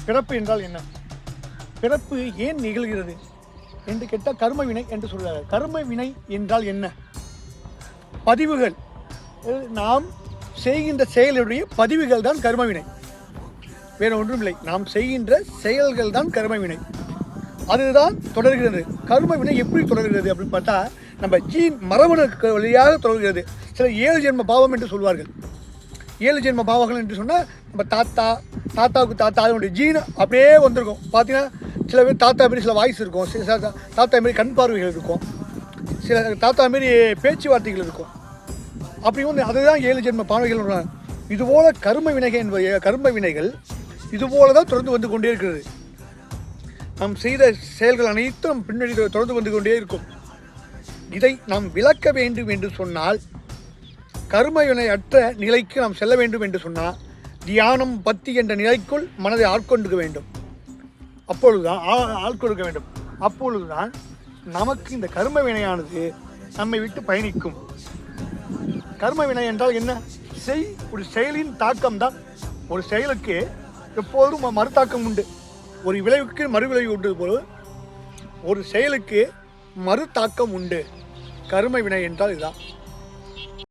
பிறப்பு என்றால் என்ன, பிறப்பு ஏன் நிகழ்கிறது என்று கேட்டால் கர்ம வினை என்று சொல்கிறார்கள். கர்ம வினை என்றால் என்ன? பதிவுகள், நாம் செய்கின்ற செயலுடைய பதிவுகள் தான் கர்ம வினை, வேறு ஒன்றும் இல்லை. நாம் செய்கின்ற செயல்கள் தான் கர்ம வினை, அதுதான் தொடர்கிறது. கர்ம வினை எப்படி தொடர்கிறது அப்படின்னு பார்த்தா, நம்ம ஜீன் மரபணு வழியாக தொடர்கிறது. சில 7 ஜென்ம பாவம் என்று சொல்வார்கள். 7 ஜென்ம பாவங்கள் என்று சொன்னால், நம்ம தாத்தாவுக்கு தாத்தா அதனுடைய ஜீன் அப்படியே வந்திருக்கும். பார்த்தீங்கன்னா சில பேர் தாத்தா மாரி சில வாய்ஸ் இருக்கும், சில தாத்தா மாரி கண் பார்வைகள் இருக்கும், சில தாத்தா மாரி பேச்சுவார்த்தைகள் இருக்கும். அப்படி வந்து அதுதான் 7 ஜென்ம பாவங்கள். இதுபோல் கர்ம வினைகள் இதுபோல தான் தொடர்ந்து வந்து கொண்டே இருக்கிறது. நாம் செய்த செயல்கள் அனைத்தும் நம் பின்னணி தொடர்ந்து வந்து கொண்டே இருக்கும். இதை நாம் விளக்க வேண்டும் என்று சொன்னால், கர்ம வினை அற்ற நிலைக்கு நாம் செல்ல வேண்டும் என்று சொன்னால், தியானம் பக்தி என்ற நிலைக்குள் மனதை ஆட்கொண்டு வேண்டும். ஆட்கொடுக்க வேண்டும். அப்பொழுதுதான் நமக்கு இந்த கர்ம வினையானது நம்மை விட்டு பயணிக்கும். கர்ம வினை என்றால் என்ன? ஒரு செயலின் தாக்கம் தான். ஒரு செயலுக்கு எப்போதும் மறுதாக்கம் உண்டு. ஒரு விளைவுக்கு மறுவிளைவு உண்டு போல ஒரு செயலுக்கு மறுதாக்கம் உண்டு. கர்ம வினை என்றால் இதுதான்.